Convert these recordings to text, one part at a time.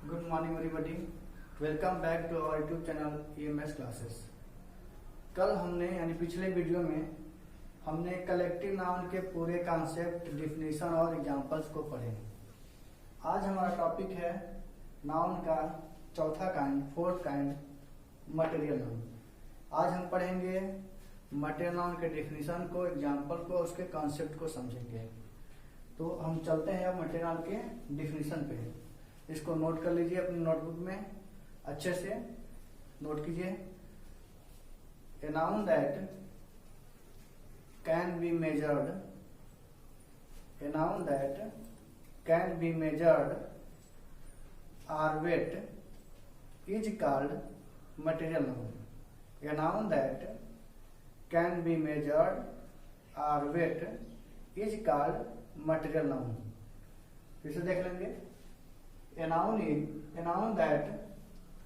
Good morning everybody. Welcome back to our YouTube channel EMS Classes. कल हमने यानी पिछले वीडियो में हमने कलेक्टिव नाउन के पूरे कॉन्सेप्ट, डिफिनीशन और एग्जांपल्स को पढ़े। आज हमारा टॉपिक है नाउन का चौथा kind, fourth kind, material noun. आज हम पढ़ेंगे मटेरियल नाउन के डिफिनीशन को, एग्जांपल को, उसके कॉन्सेप्ट को समझेंगे। तो हम चलते हैं अब मटेरियल नाउन के डिफिनीशन पे। इसको नोट कर लीजिए अपनी नोटबुक में, अच्छे से नोट कीजिए। A noun that can be measured, a noun that can be measured or weight is called material noun. A noun that can be measured or weight is called material noun. फिर से देख लेंगे। A noun that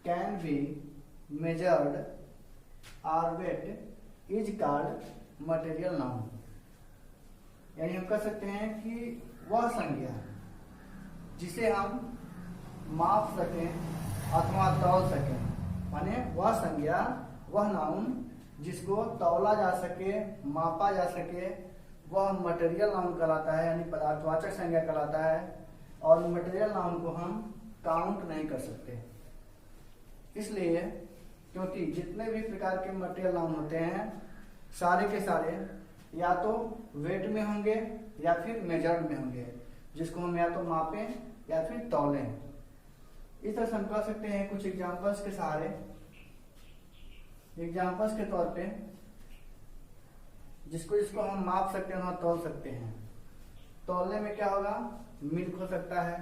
can be measured or weight is called material noun। यानी हम कह सकते हैं कि वह संज्ञा जिसे हम माप सकें अथवा तौल सकें, माने वह संज्ञा, वह नाउन जिसको तौला जा सके, मापा जा सके, वह मटेरियल नाउन कहलाता है, यानी पदार्थवाचक संज्ञा कहलाता है। और मटेरियल नाउन को हम काउंट नहीं कर सकते, इसलिए क्योंकि जितने भी प्रकार के मटेरियल नाउन होते हैं सारे के सारे या तो वेट में होंगे या फिर मेजर्ड में होंगे, जिसको हम या तो मापें या फिर तौलें। इस तरह से हम कह सकते हैं कुछ एग्जांपल्स के सहारे, एग्जांपल्स के तौर पे जिसको हम माप सकते हैं और तौल सकते हैं। तौलने में क्या होगा? मिल्क हो सकता है,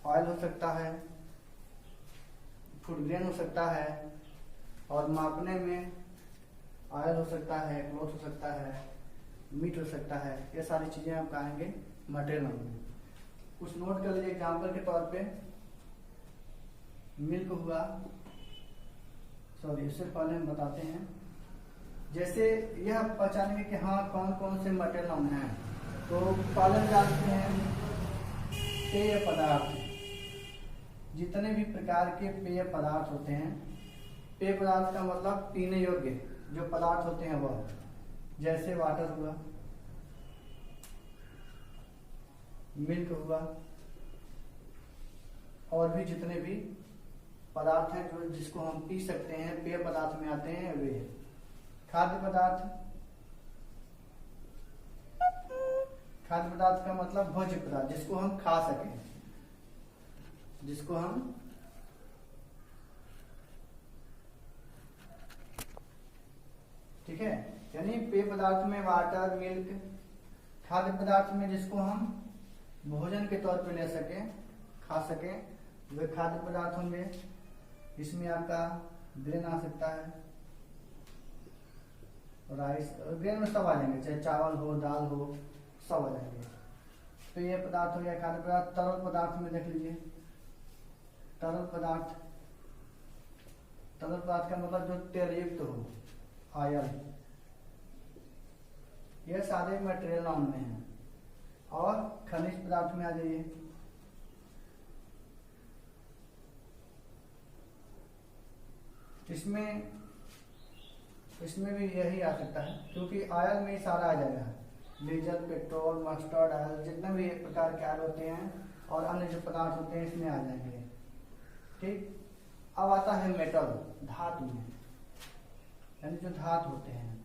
ऑयल हो सकता है, फूड ग्रेन हो सकता है, और मापने में ऑयल हो सकता है, क्लोथ हो सकता है, मीट हो सकता है। ये सारी चीजें हम कहेंगे मटेरियल नाउन में। कुछ नोट कर लीजिए एग्जाम्पल के तौर पे। मिल्क हुआ, सॉरी इससे पहले हम बताते हैं, जैसे यह पहचानेंगे कि हाँ कौन कौन से मटेरियल नाउन हैं। तो पालन जानते हैं पेय पदार्थ, जितने भी प्रकार के पेय पदार्थ होते हैं। पेय पदार्थ का मतलब पीने योग्य जो पदार्थ होते हैं वह, जैसे वाटर हुआ, मिल्क हुआ, और भी जितने भी पदार्थ हैं जो जिसको हम पी सकते हैं, पेय पदार्थ में आते हैं वे। खाद्य पदार्थ, खाद्य पदार्थ का मतलब भोज्य पदार्थ, जिसको हम खा सकें, जिसको हम ठीक है, यानी पेय पदार्थ में वाटर, मिल्क। खाद्य पदार्थ में जिसको हम भोजन के तौर पे ले सकें, खा सकें, वे खाद्य पदार्थ होंगे। इसमें आपका ग्रेन आ सकता है, राइस, ग्रेन में सब आ जाएंगे, चाहे चावल हो, दाल हो, सब आ जाएंगे। तो ये पदार्थ हो गया खाद्य पदार्थ। तरल पदार्थ में देख लीजिए, तरल पदार्थ, तरल पदार्थ का मतलब जो तेल युक्त हो, ऑयल, ये सारे मटेरियल नाउन में है। और खनिज पदार्थ में आ जाइए, इसमें भी यही आ सकता है, क्योंकि ऑयल में ही सारा आ जाएगा। डीजल, पेट्रोल, मस्टर्ड ऑयल, जितने भी प्रकार के ऑयल होते हैं और अन्य जो पदार्थ होते हैं इसमें आ जाएंगे। ठीक। अब आता है मेटल, धातु में, यानी जो धातु होते हैं।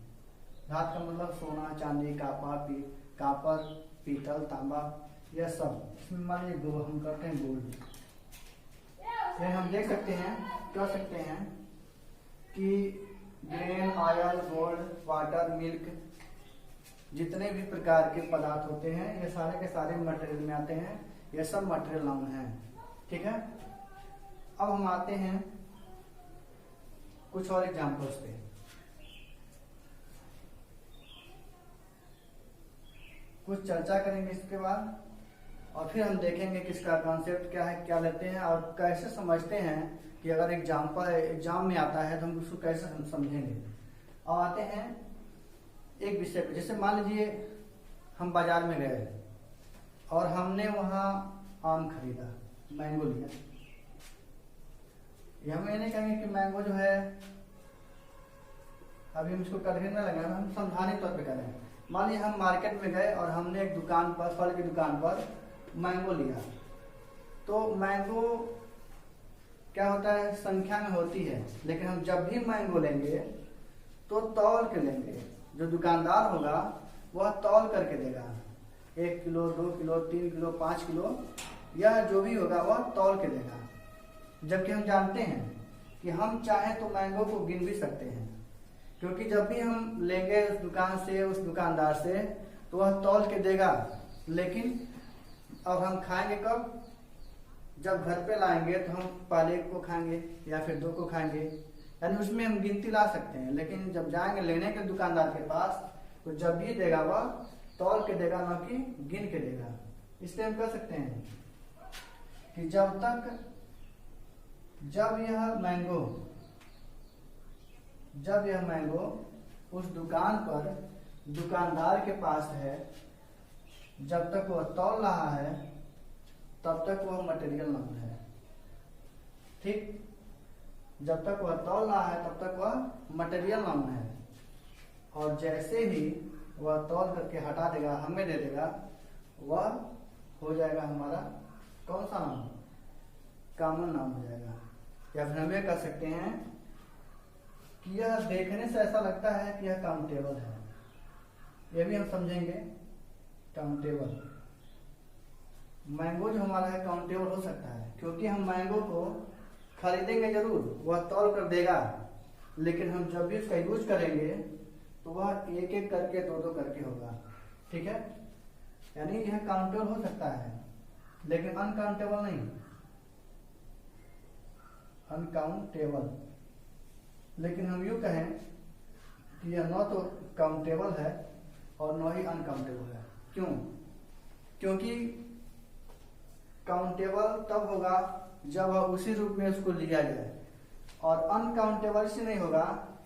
धातु का मतलब सोना, चांदी, कापर, पीतल, तांबा, यह सब। इसमें मान लीजिए हम करते हैं गोल्ड। यह हम देख सकते हैं, कह सकते हैं कि grain, oil, gold, water, milk, जितने भी प्रकार के पदार्थ होते हैं ये सारे के सारे मटेरियल में आते हैं। ये सब मटेरियल नाउन हैं। ठीक है। अब हम आते हैं कुछ और एग्जांपल्स पे। कुछ चर्चा करेंगे इसके बाद, और फिर हम देखेंगे कि इसका कॉन्सेप्ट क्या है, क्या लेते हैं और कैसे समझते हैं कि अगर एग्जाम में आता है तो हम उसको कैसे समझेंगे। अब आते हैं एक विषय पे। जैसे मान लीजिए हम बाजार में गए और हमने वहां आम खरीदा, मैंगो लिया, ये हम ये नहीं कहेंगे कि मैंगो जो है, अभी हम इसको कटघरे में लगाए, हम समझाने तौर पे करें। मान लीजिए हम मार्केट में गए और हमने एक दुकान पर, फल की दुकान पर मैंगो लिया, तो मैंगो क्या होता है, संख्या में होती है, लेकिन हम जब भी मैंगो लेंगे तो तौल के लेंगे। जो दुकानदार होगा वह तौल करके देगा, 1 किलो, 2 किलो, 3 किलो, 5 किलो, यह जो भी होगा वह तौल के देगा। जबकि हम जानते हैं कि हम चाहें तो मैंगो को गिन भी सकते हैं, क्योंकि जब भी हम लेंगे उस दुकान से, उस दुकानदार से, तो वह तौल के देगा। लेकिन अब हम खाएंगे कब, जब घर पे लाएंगे तो हम पहले 1 को खाएंगे या फिर 2 को खाएंगे, यानी उसमें हम गिनती ला सकते हैं। लेकिन जब जाएंगे लेने के दुकानदार के पास, तो जब भी देगा वह तौल के देगा, न कि गिन के देगा। इसलिए हम कह सकते हैं कि जब यह मैंगो उस दुकान पर दुकानदार के पास है, जब तक वह तौल रहा है तब तक वह मटेरियल नाउन है। ठीक, जब तक वह तौल रहा है तब तक वह मटेरियल नाउन है, और जैसे ही वह तौल करके हटा देगा, हमें दे देगा, वह हो जाएगा हमारा कौन सा नाउन, कॉमन नाउन हो जाएगा। या फिर हम ये कह सकते हैं कि यह देखने से ऐसा लगता है कि यह काउंटेबल है, यह भी हम समझेंगे। काउंटेबल, मैंगो जो हमारा है काउंटेबल हो सकता है, क्योंकि हम मैंगो को खरीदेंगे जरूर, वह तौल कर देगा, लेकिन हम जब भी उसका यूज करेंगे तो वह 1-1 करके, 2-2 करके होगा। ठीक है, यानी यह काउंटेबल हो सकता है, लेकिन अनकाउंटेबल नहीं। अनकाउंटेबल, लेकिन हम यूं कहें कि यह न तो काउंटेबल है और न ही अनकाउंटेबल है। क्यों? क्योंकि काउंटेबल तब होगा जब वह उसी रूप में उसको लिया जाए, और अनकाउंटेबल से नहीं होगा,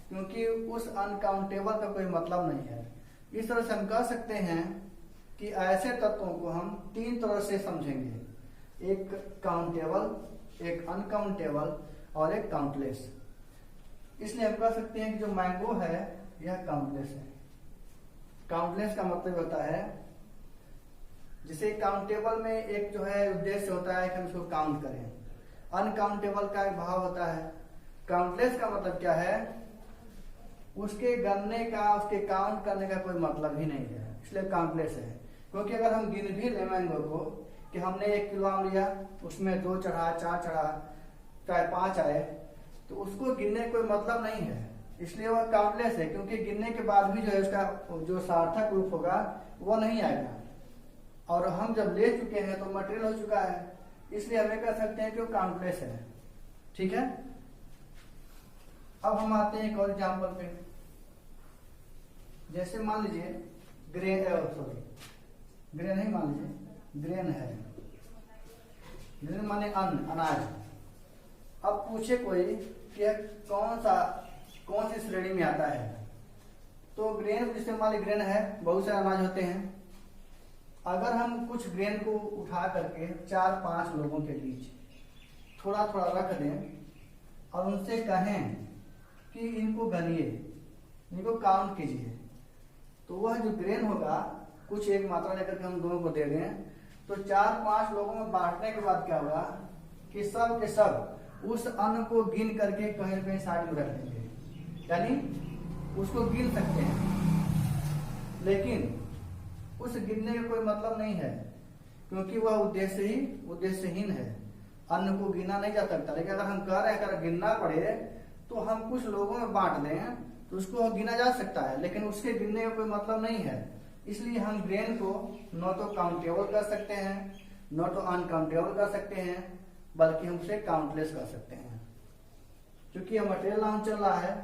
क्योंकि उस अनकाउंटेबल का कोई मतलब नहीं है। इस तरह से हम कह सकते हैं कि ऐसे तत्वों को हम 3 तरह से समझेंगे, एक काउंटेबल, एक अनकाउंटेबल और एक काउंटलेस। इसलिए हम कह सकते हैं कि जो मैंगो है यह काउंटलेस है। काउंटलेस का मतलब होता है, जिसे काउंटेबल में एक जो है उद्देश्य होता है कि हम इसको काउंट करें, अनकाउंटेबल का एक भाव होता है। काउंटलेस का मतलब क्या है, उसके गणने का, उसके काउंट करने का कोई मतलब ही नहीं है, इसलिए काउंटलेस है। क्योंकि अगर हम गिन भी ले मैंगो को कि हमने 1 किलो आम लिया, उसमें 2 चढ़ा, 4 चढ़ा, चाहे 5 आए, तो उसको गिनने कोई मतलब नहीं है, इसलिए वह काउंटलेस है। क्योंकि गिनने के बाद भी जो है उसका जो सार्थक रूप होगा वो नहीं आएगा, और हम जब ले चुके हैं तो मटेरियल हो चुका है, इसलिए हमें कह सकते हैं कि वो काउंटलेस है। ठीक है, अब हम आते हैं एक और एग्जाम्पल पे। जैसे मान लीजिए ग्रेन नहीं, मान लीजिए ग्रेन है, ग्रेन माने अन्न, अनाज। अब पूछे कोई कि कौन सी श्रेणी में आता है, तो ग्रेन, जैसे मान लीजिए ग्रेन है, बहुत सारे अनाज होते हैं। अगर हम कुछ ग्रेन को उठा करके 4-5 लोगों के बीच थोड़ा थोड़ा रख दें और उनसे कहें कि इनको गनिए, इनको काउंट कीजिए, तो वह जो ग्रेन होगा कुछ एक मात्रा लेकर के हम दोनों को दे दें, तो 4-5 लोगों में बांटने के बाद क्या होगा कि सब के सब उस अन्न को गिन करके कहीं न कहीं साइड में रख देंगे, यानी उसको गिन सकते हैं। लेकिन उस गिनने का कोई मतलब नहीं है, क्योंकि वह उद्देश्यहीन है, अन्न को गिना नहीं जा सकता। लेकिन अगर हम कह रहे हैं अगर गिनना पड़े तो हम कुछ लोगों में बांट दें तो उसको गिना जा सकता है, लेकिन उसके गिनने का कोई मतलब नहीं है। इसलिए हम ग्रेन को न तो काउंटेबल कर सकते हैं, न तो अनकाउंटेबल कर सकते हैं, बल्कि हम उसे काउंटलेस कर सकते हैं। क्योंकि यह मटेरियल नाउन चल रहा है,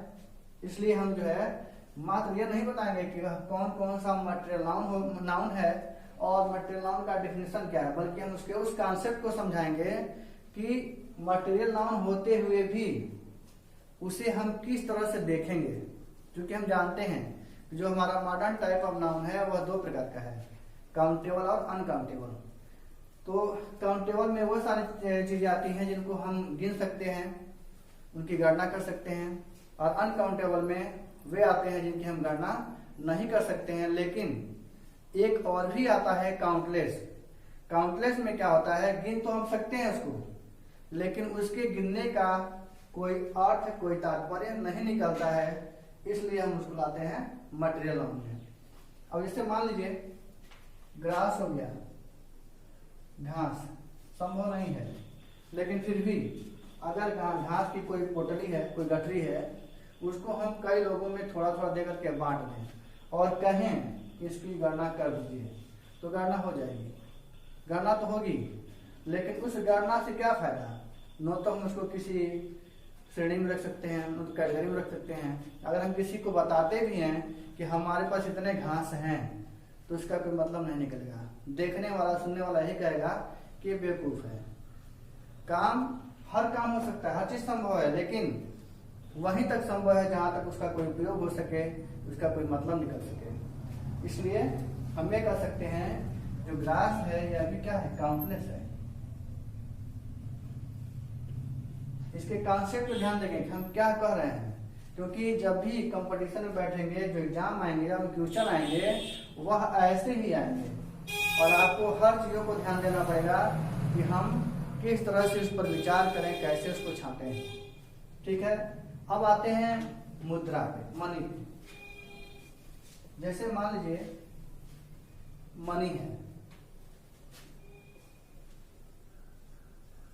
इसलिए हम जो है मात्र यह नहीं बताएंगे कि कौन कौन सा मटेरियल नाउन है और मटेरियल नाउन का डेफिनेशन क्या है, बल्कि हम उसके उस कॉन्सेप्ट को समझाएंगे कि मटेरियल नाउन होते हुए भी उसे हम किस तरह से देखेंगे। क्योंकि हम जानते हैं कि जो हमारा मॉडर्न टाइप ऑफ नाउन है वह 2 प्रकार का है, काउंटेबल और अनकाउंटेबल। तो काउंटेबल में वो सारी चीजें आती हैं जिनको हम गिन सकते हैं, उनकी गणना कर सकते हैं, और अनकाउंटेबल में वे आते हैं जिनकी हम गणना नहीं कर सकते हैं। लेकिन एक और भी आता है काउंटलेस। काउंटलेस में क्या होता है, गिन तो हम सकते हैं उसको, लेकिन उसके गिनने का कोई अर्थ, कोई तात्पर्य नहीं निकलता है, इसलिए हम उसको लाते हैं मटेरियल नाउन में। अब इससे मान लीजिए ग्रास हो गया, घास संभव नहीं है, लेकिन फिर भी अगर घास की कोई पोटली है, कोई गठरी है, उसको हम कई लोगों में थोड़ा थोड़ा देकर के बांट दें और कहें इसकी गणना कर दीजिए, तो गणना हो जाएगी। गणना तो होगी, लेकिन उस गणना से क्या फायदा? न तो हम उसको किसी श्रेणी में रख सकते हैं, न तो कैटेगरी में रख सकते हैं। अगर हम किसी को बताते भी हैं कि हमारे पास इतने घास हैं, तो इसका कोई मतलब नहीं निकलेगा। देखने वाला, सुनने वाला यही कहेगा कि बेवकूफ है। हर काम हो सकता है, हर चीज संभव है, लेकिन वहीं तक संभव है जहां तक उसका कोई उपयोग हो सके, उसका कोई मतलब निकल सके। इसलिए हम ये कह सकते हैं जो ग्रास है यह अभी क्या है, काउंटलेस है। इसके कॉन्सेप्ट पे ध्यान देंगे कि हम क्या कह रहे हैं, क्योंकि जब भी कंपटीशन में बैठेंगे, जो एग्जाम आएंगे, जब क्वेश्चन आएंगे, वह ऐसे ही आएंगे और आपको हर चीजों को ध्यान देना पड़ेगा कि हम किस तरह से उस पर विचार करें, कैसे उसको छांटें। ठीक है, अब आते हैं मुद्रा पे, मनी पे। जैसे मान लीजिए मनी है,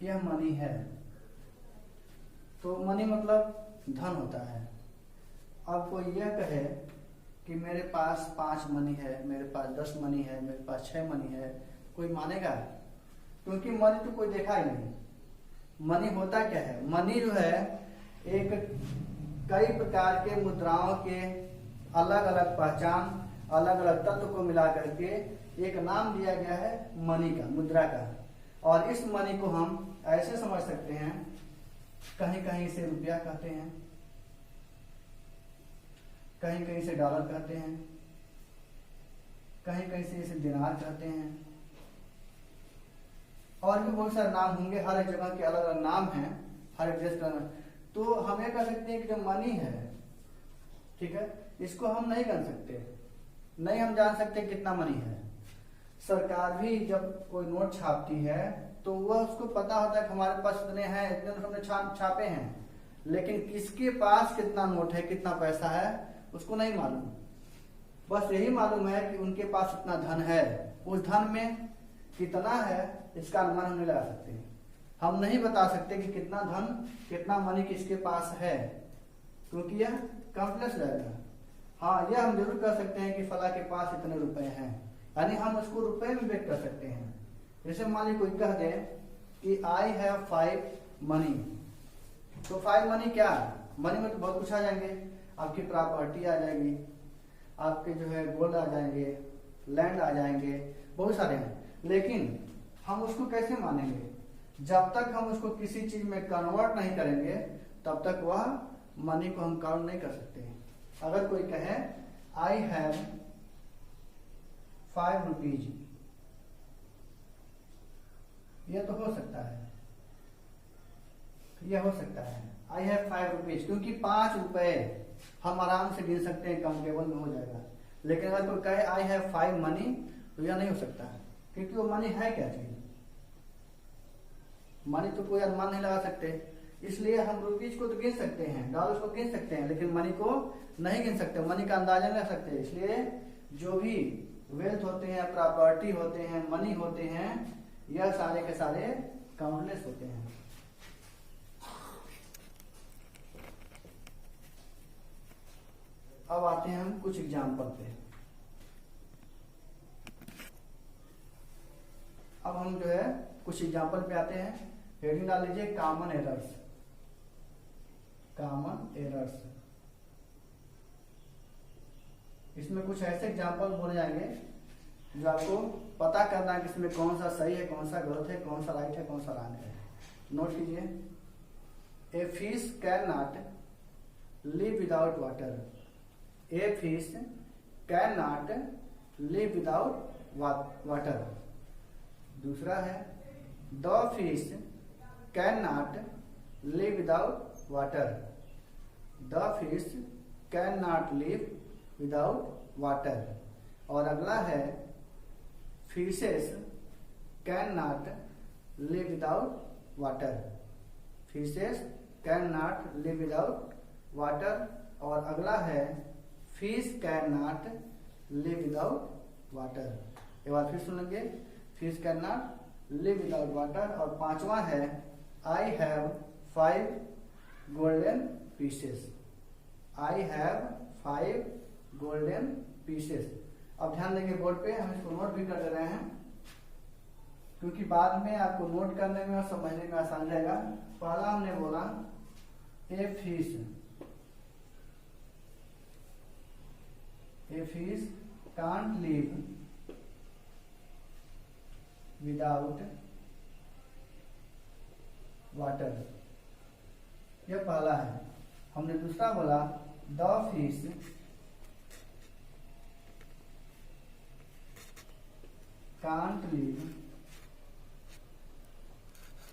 यह मनी है, तो मनी मतलब धन होता है। अब कोई यह कहे कि मेरे पास 5 मनी है, मेरे पास 10 मनी है, मेरे पास 6 मनी है, कोई मानेगा? क्योंकि मनी तो कोई देखा ही नहीं। मनी होता क्या है? मनी जो है एक कई प्रकार के मुद्राओं के अलग अलग पहचान, अलग अलग तत्व को मिला करके एक नाम दिया गया है मनी का, मुद्रा का। और इस मनी को हम ऐसे समझ सकते हैं, कहीं कहीं इसे रुपया कहते हैं, कहीं कहीं से डॉलर कहते हैं, कहीं कहीं से इसे दिनार कहते हैं, और भी बहुत सारे नाम होंगे। हर एक जगह के अलग अलग नाम हैं, हर एक देश का। तो हम ये कह सकते हैं कि जो मनी है, ठीक है, इसको हम नहीं गन सकते, नहीं हम जान सकते कितना मनी है। सरकार भी जब कोई नोट छापती है तो वह उसको पता होता है कि हमारे पास इतने हैं, इतने नोट हमने छापे हैं, लेकिन किसके पास कितना नोट है, कितना पैसा है, उसको नहीं मालूम। बस यही मालूम है कि उनके पास इतना धन है, उस धन में कितना है इसका अनुमान हम नहीं लगा सकते। हम नहीं बता सकते कि कितना धन, कितना मनी किसके पास है, क्योंकि यह कॉम्प्लेक्स रहेगा। हाँ, यह हम जरूर कर सकते हैं कि फला के पास इतने रुपए हैं, यानी हम उसको रुपए में व्यक्त कर सकते हैं। जैसे मान लीजिए कोई कह दे कि आई हैव 5 मनी, तो 5 मनी क्या है? मनी में तो बहुत कुछ आ जाएंगे, आपकी प्रॉपर्टी आ जाएगी, आपके जो है गोल्ड आ जाएंगे, लैंड आ जाएंगे, बहुत सारे हैं। लेकिन हम उसको कैसे मानेंगे? जब तक हम उसको किसी चीज में कन्वर्ट नहीं करेंगे, तब तक वह मनी को हम काउंट नहीं कर सकते हैं। अगर कोई कहे आई हैव 5 रुपीज, यह तो हो सकता है, यह हो सकता है आई हैव 5 रुपीज, क्योंकि 5 रुपए हम आराम से गिन सकते हैं, काउंटेबल में हो जाएगा। लेकिन अगर कोई कहे आई हैव 5 मनी, तो यह नहीं हो सकता है, क्योंकि वो मनी है क्या चीज? मनी तो कोई अनुमान नहीं लगा सकते। इसलिए हम रुपीज को तो गिन सकते हैं, डॉलर को गिन सकते हैं, लेकिन मनी को नहीं गिन सकते, मनी का अंदाजा नहीं लगा सकते। इसलिए जो भी वेल्थ होते हैं, प्रॉपर्टी होते हैं, मनी होते हैं, यह सारे के सारे काउंटलेस होते हैं। अब आते हैं हम कुछ एग्जाम्पल पे। अब हम जो है कुछ एग्जाम्पल पे आते हैं। हेडिंग डाल लीजिए कॉमन एरर्स। कॉमन एरर्स, इसमें कुछ ऐसे एग्जाम्पल बोले जाएंगे जो आपको पता करना है कि इसमें कौन सा सही है, कौन सा गलत है, कौन सा राइट है, कौन सा रॉन्ग है। नोट कीजिए। A fish can not live without water. A fish can not live without water. दूसरा है the fish can not live without water. The fish can not live without water. और अगला है fishes can not live without water. Fishes can not live without water. और अगला है fish can not live without water. एक बार फिर सुन लेंगे, fish can not live without water. और पांचवा है I have 5 golden pieces. I have 5 golden pieces. अब ध्यान देंगे बोर्ड पे, हम इसको नोट भी कर दे रहे हैं क्योंकि बाद में आपको नोट करने में और समझने में आसान रहेगा। पहला हमने बोला a fish can't live without water, यह पहला है। हमने दूसरा बोला the fish can't live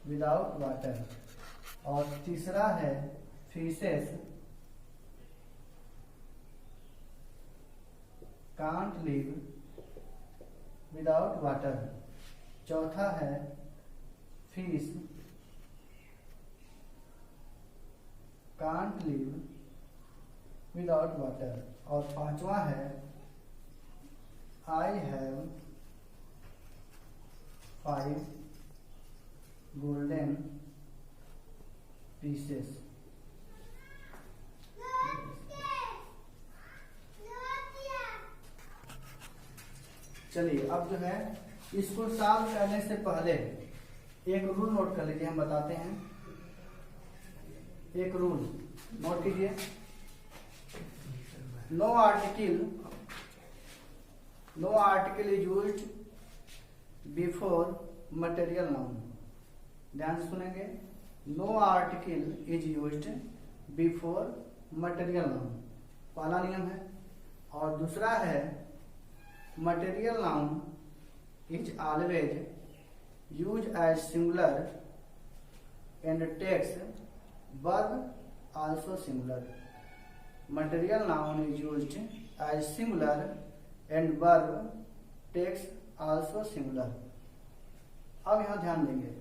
without water. और तीसरा है fishes can't live without water. चौथा है fish can't live without water. और पांचवा है आई हैव 5 गोल्डन पीसेस। चलिए अब जो है इसको सॉल्व करने से पहले एक रूल नोट कर लीजिए, हम बताते हैं। एक रूल नोट कीजिए, no article is used before material noun. ध्यान से सुनेंगे, no article is used before material noun, पहला नियम है। और दूसरा है material noun is always use as singular and takes verb also singular. Material noun is used as singular and verb takes also singular. अब यहां ध्यान देंगे,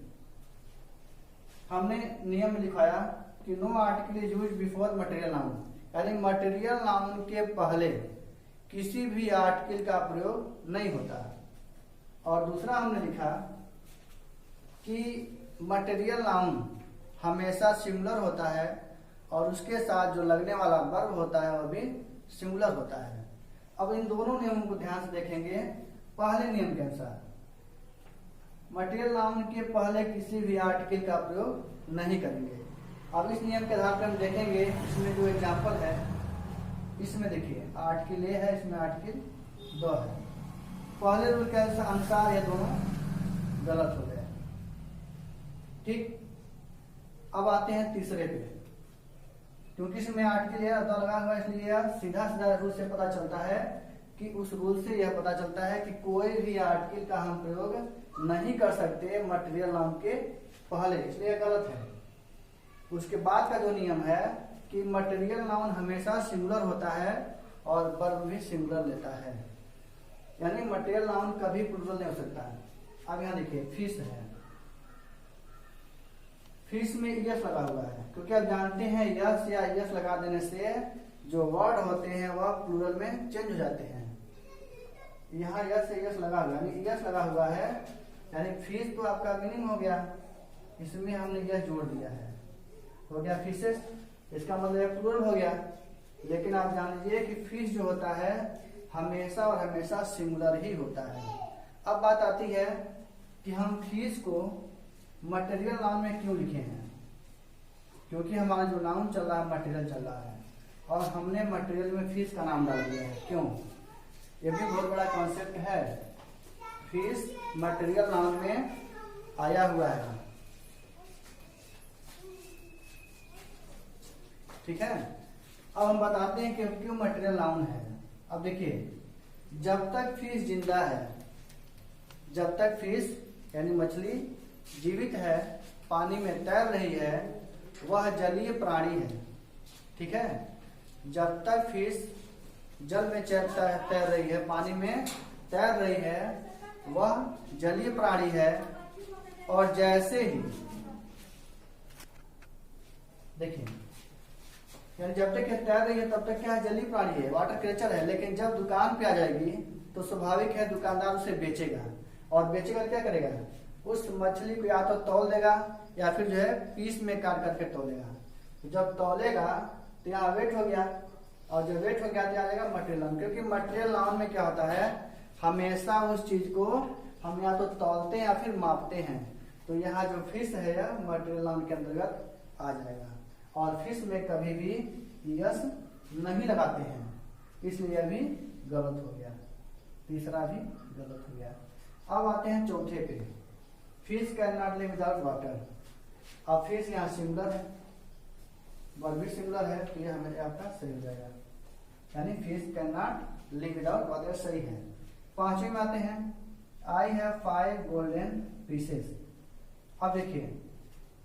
हमने नियम में लिखाया कि no article is used before material noun, यानी मटेरियल नाउन के पहले किसी भी आर्टिकल का प्रयोग नहीं होता। और दूसरा हमने लिखा कि मटेरियल नाउन हमेशा सिंगुलर होता है और उसके साथ जो लगने वाला वर्ब होता है वह भी सिंगुलर होता है। अब इन दोनों नियमों को ध्यान से देखेंगे। पहले नियम के अनुसार मटेरियल नाउन के पहले किसी भी आर्टिकल का प्रयोग नहीं करेंगे। अब इस नियम के आधार पर हम देखेंगे, इसमें जो एग्जाम्पल है इसमें देखिए आर्टिकल ए है, इसमें आर्टिकल 2 है। पहले रूल के अनुसार ये दोनों गलत हो गए। ठीक, अब आते हैं तीसरे पे, क्योंकि इसमें आर्टिकल ए 2 लगा हुआ है, इसलिए सीधा सीधा रूल से पता चलता है कि उस रूल से यह पता चलता है कि कोई भी आर्टिकल का हम प्रयोग नहीं कर सकते मटेरियल नाउन के पहले, इसलिए गलत है। उसके बाद का जो नियम है कि मटेरियल नाउन हमेशा सिंगुलर होता है और वर्ब भी सिंगुलर लेता है, यानी मटेरियल नाउन कभी प्लूरल नहीं हो सकता है। अब यहाँ देखिए फिश है, फिश में यस लगा हुआ है, क्योंकि आप जानते हैं यस या यस लगा देने से जो वर्ड होते हैं वह प्लूरल में चेंज हो जाते हैं। यहाँ यस से यस लगा हुआ है, यानी यस लगा हुआ है, यानी फिश तो आपका मीनिंग हो गया, इसमें हमने यस जोड़ दिया है, हो गया फिशेस, इसका मतलब प्लूरल हो गया। लेकिन आप जान लीजिए कि फिश जो होता है हमेशा और हमेशा सिंगुलर ही होता है। अब बात आती है कि हम फिश को मटेरियल नाउन में क्यों लिखे हैं, क्योंकि हमारा जो नाउन चल रहा है मटेरियल चल रहा है और हमने मटेरियल में फिश का नाम डाल दिया है। क्यों? ये भी बहुत बड़ा कॉन्सेप्ट है। फिश मटेरियल नाउन में आया हुआ है, ठीक है। अब हम बताते हैं कि क्यों मटेरियल नाउन है। अब देखिए, जब तक फिश जिंदा है, जब तक फिश यानी मछली जीवित है, पानी में तैर रही है, वह जलीय प्राणी है। ठीक है, जब तक फिश जल में तैर रही है, पानी में तैर रही है, वह जलीय प्राणी है। और जैसे ही देखिए, यानी जब तक तैर रही है तब तक क्या है, जलीय प्राणी है, वाटर क्रिएचर है। लेकिन जब दुकान पे आ जाएगी तो स्वाभाविक है दुकानदार उसे बेचेगा, और बेचेगा क्या करेगा, उस मछली को या तो तौल देगा या फिर जो है पीस में काट करके तौलेगा। तो जब तौलेगा तो यहाँ वेट हो गया, और जब वेट हो गया तो आ जाएगा मटेरियल नाउन। क्योंकि मटेरियल नाउन में क्या होता है, हमेशा उस चीज को हम या तो तौलते हैं या फिर मापते हैं। तो यहाँ जो फिश है यह मटेरियल नाउन के अंतर्गत आ जाएगा। और फिश में कभी भी यस नहीं लगाते हैं, इसलिए यह भी गलत हो गया, तीसरा भी गलत हो गया। अब आते हैं चौथे पे, fish can not live without water. अब फिश यहाँ सिंगुलर है, वर्ब भी सिंगुलर है, तो यह हमें आपका सही हो जाएगा, यानी fish can not live without water सही है। पांचवें में आते हैं, आई हैव 5 गोल्डन पीसेस। अब देखिए,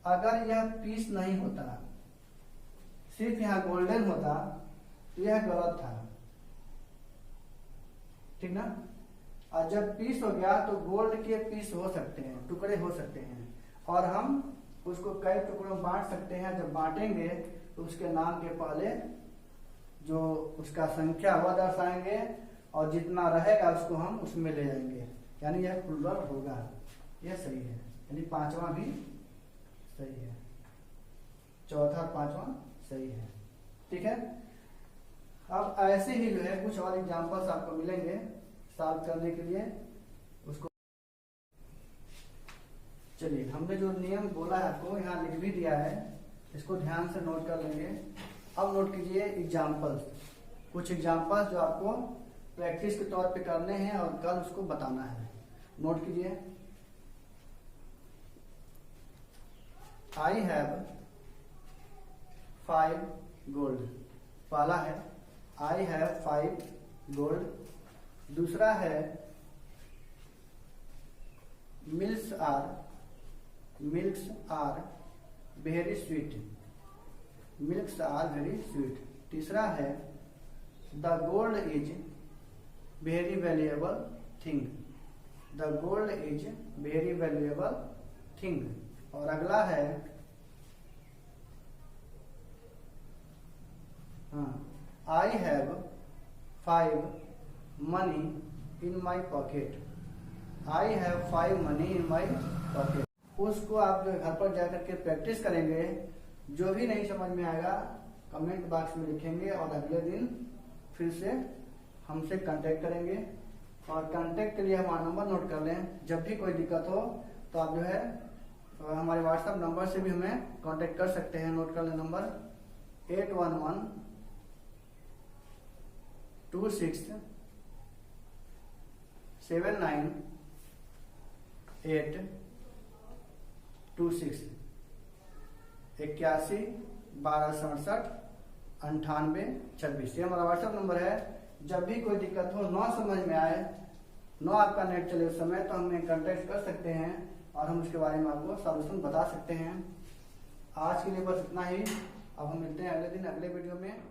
अगर यह पीस नहीं होता, सिर्फ यहाँ गोल्डन होता तो यह गलत था, ठीक ना। और जब पीस हो गया तो गोल्ड के पीस हो सकते हैं, टुकड़े हो सकते हैं, और हम उसको कई टुकड़ों में बांट सकते हैं। जब बांटेंगे तो उसके नाम के पहले जो उसका संख्या हुआ दर्शाएंगे, और जितना रहेगा उसको हम उसमें ले जाएंगे, यानी यह प्लूरल होगा, यह सही है। यानी पांचवा भी सही है, चौथा और पांचवा सही है। ठीक है, अब ऐसे ही जो है कुछ और एग्जांपल्स आपको मिलेंगे सॉल्व करने के लिए। उसको चलिए, हमने जो नियम बोला है आपको यहाँ लिख भी दिया है, इसको ध्यान से नोट कर लेंगे। अब नोट कीजिए एग्जांपल्स, कुछ एग्जांपल्स जो आपको प्रैक्टिस के तौर पे करने हैं और कल उसको बताना है। नोट कीजिए, आई हैव 5 गोल्ड। पहला है आई हैव 5 गोल्ड। दूसरा है milks are very sweet. Milks are very sweet. तीसरा है the gold is very valuable thing. The gold is very valuable thing. और अगला है I have 5 money in my pocket. I have 5 money in my pocket. उसको आप जो घर पर जाकर के प्रैक्टिस करेंगे, जो भी नहीं समझ में आएगा कमेंट बॉक्स में लिखेंगे, और अगले दिन फिर से हमसे कांटेक्ट करेंगे। और कांटेक्ट के लिए हमारा नंबर नोट कर लें। जब भी कोई दिक्कत हो तो आप जो है हमारे व्हाट्सएप नंबर से भी हमें कांटेक्ट कर सकते हैं। नोट कर लें नंबर 8126798226 8112679826। ये हमारा व्हाट्सएप नंबर है। जब भी कोई दिक्कत हो, ना समझ में आए, ना आपका नेट चले उस समय, तो हमें कांटेक्ट कर सकते हैं और हम उसके बारे में आपको सॉल्यूशन बता सकते हैं। आज के लिए बस इतना ही। अब हम मिलते हैं अगले दिन अगले वीडियो में।